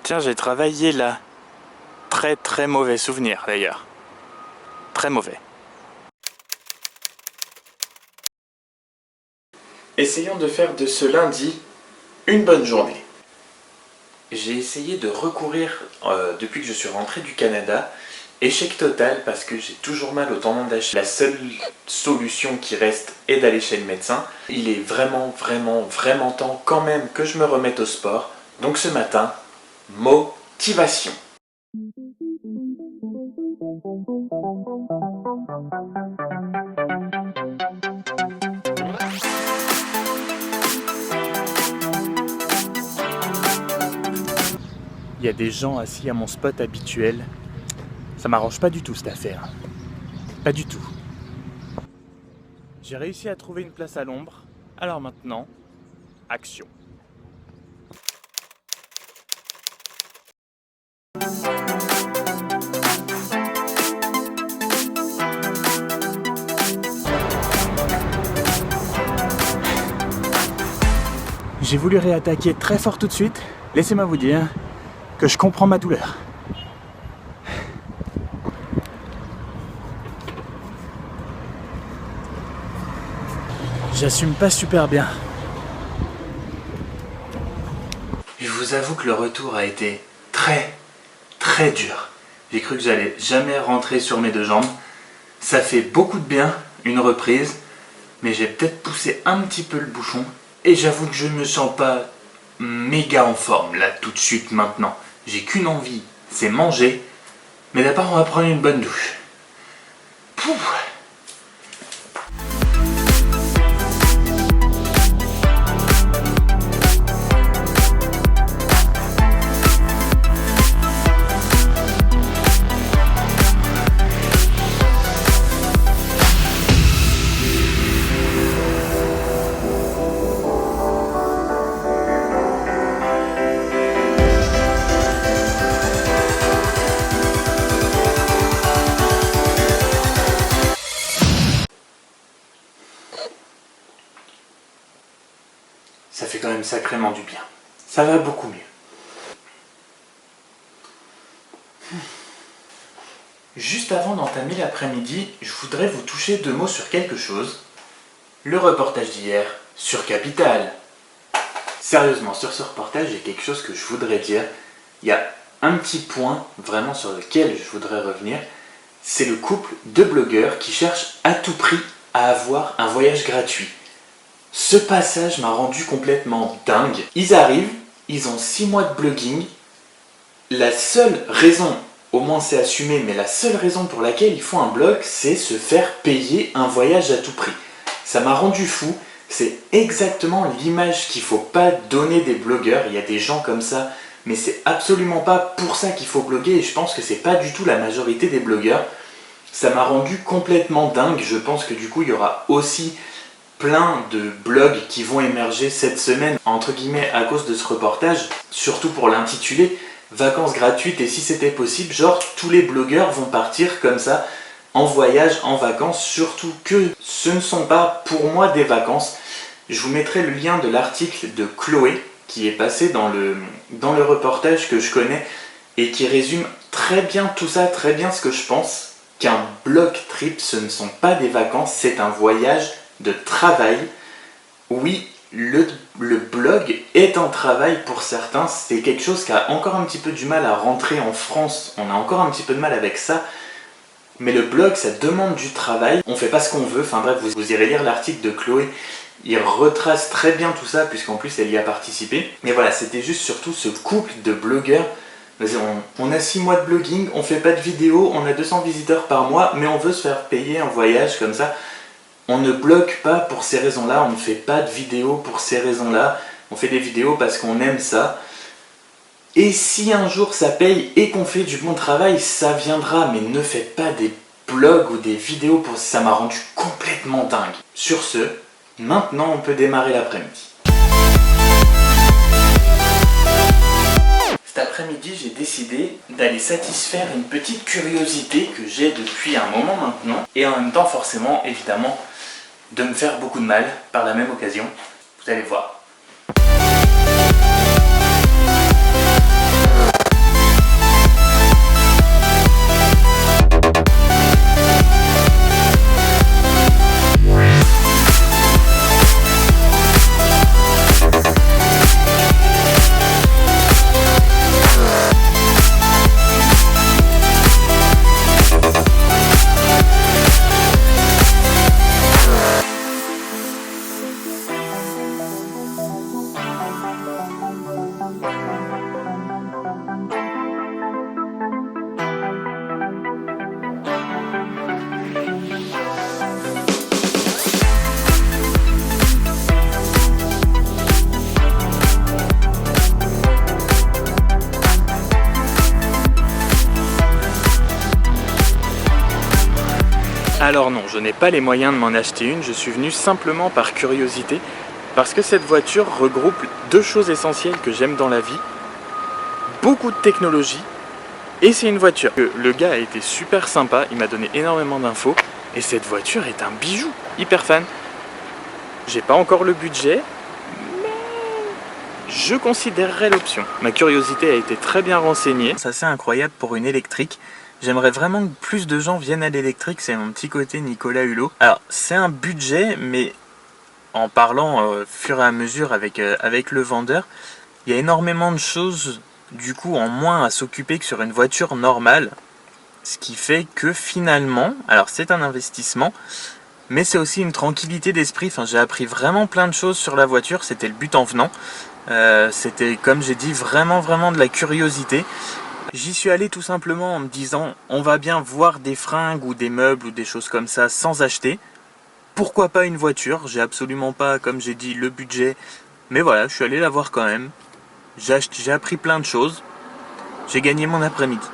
Tiens, j'ai travaillé là. Très mauvais souvenir d'ailleurs. Très mauvais. Essayons de faire de ce lundi une bonne journée. J'ai essayé de recourir, depuis que je suis rentré du Canada, échec total parce que j'ai toujours mal au tendon d'Achille. La seule solution qui reste est d'aller chez le médecin. Il est vraiment temps quand même que je me remette au sport. Donc ce matin, motivation. Il y a des gens assis à mon spot habituel. Ça m'arrange pas du tout cette affaire. Pas du tout. J'ai réussi à trouver une place à l'ombre. Alors maintenant, action. J'ai voulu réattaquer très fort tout de suite. Laissez-moi vous dire que je comprends ma douleur. J'assume pas super bien. Je vous avoue que le retour a été très dur. J'ai cru que j'allais jamais rentrer sur mes deux jambes. Ça fait beaucoup de bien, une reprise, mais j'ai peut-être poussé un petit peu le bouchon. Et j'avoue que je ne me sens pas méga en forme là tout de suite maintenant. J'ai qu'une envie, c'est manger. Mais d'abord on va prendre une bonne douche. Pouf. Ça fait quand même sacrément du bien. Ça va beaucoup mieux. Juste avant d'entamer l'après-midi, je voudrais vous toucher deux mots sur quelque chose. Le reportage d'hier sur Capital. Sérieusement, sur ce reportage, il y a quelque chose que je voudrais dire. Il y a un petit point vraiment sur lequel je voudrais revenir. C'est le couple de blogueurs qui cherchent à tout prix à avoir un voyage gratuit. Ce passage m'a rendu complètement dingue. Ils arrivent, ils ont 6 mois de blogging. La seule raison, au moins c'est assumé, mais la seule raison pour laquelle ils font un blog, c'est se faire payer un voyage à tout prix. Ça m'a rendu fou. C'est exactement l'image qu'il ne faut pas donner des blogueurs. Il y a des gens comme ça, mais c'est absolument pas pour ça qu'il faut bloguer. Et je pense que c'est pas du tout la majorité des blogueurs. Ça m'a rendu complètement dingue. Je pense que du coup, il y aura aussi plein de blogs qui vont émerger cette semaine, entre guillemets, à cause de ce reportage, surtout pour l'intituler « Vacances gratuites et si c'était possible », genre tous les blogueurs vont partir comme ça, en voyage, en vacances, surtout que ce ne sont pas pour moi des vacances. Je vous mettrai le lien de l'article de Chloé, qui est passé dans le reportage que je connais, et qui résume très bien tout ça, très bien ce que je pense, qu'un blog trip, ce ne sont pas des vacances, c'est un voyage de travail. Oui, le blog est un travail pour certains, c'est quelque chose qui a encore un petit peu du mal à rentrer en France, on a encore un petit peu de mal avec ça, mais le blog ça demande du travail, on fait pas ce qu'on veut, enfin bref, vous irez lire l'article de Chloé, il retrace très bien tout ça puisqu'en plus elle y a participé, mais voilà, c'était juste surtout ce couple de blogueurs. On a 6 mois de blogging, on fait pas de vidéos, on a 200 visiteurs par mois, mais on veut se faire payer un voyage comme ça. On ne blogue pas pour ces raisons-là, on ne fait pas de vidéos pour ces raisons-là, on fait des vidéos parce qu'on aime ça. Et si un jour ça paye et qu'on fait du bon travail, ça viendra, mais ne faites pas des blogs ou des vidéos pour ça, m'a rendu complètement dingue. Sur ce, maintenant on peut démarrer l'après-midi. Cet après-midi, j'ai décidé d'aller satisfaire une petite curiosité que j'ai depuis un moment maintenant, et en même temps forcément, évidemment, de me faire beaucoup de mal par la même occasion. Vous allez voir. Alors non, je n'ai pas les moyens de m'en acheter une, je suis venu simplement par curiosité, parce que cette voiture regroupe deux choses essentielles que j'aime dans la vie, beaucoup de technologie, et c'est une voiture. Le gars a été super sympa, il m'a donné énormément d'infos, et cette voiture est un bijou, hyper fan. J'ai pas encore le budget, mais je considérerais l'option. Ma curiosité a été très bien renseignée, c'est assez incroyable pour une électrique. J'aimerais vraiment que plus de gens viennent à l'électrique, c'est mon petit côté Nicolas Hulot. Alors, c'est un budget, mais en parlant fur et à mesure avec le vendeur, il y a énormément de choses, du coup, en moins à s'occuper que sur une voiture normale. Ce qui fait que finalement, alors c'est un investissement, mais c'est aussi une tranquillité d'esprit. Enfin, j'ai appris vraiment plein de choses sur la voiture, c'était le but en venant. C'était, comme j'ai dit, vraiment de la curiosité. J'y suis allé tout simplement en me disant on va bien voir des fringues ou des meubles ou des choses comme ça sans acheter. Pourquoi pas une voiture? J'ai absolument pas, comme j'ai dit, le budget. Mais voilà, je suis allé la voir quand même. J'ai appris plein de choses. J'ai gagné mon après-midi.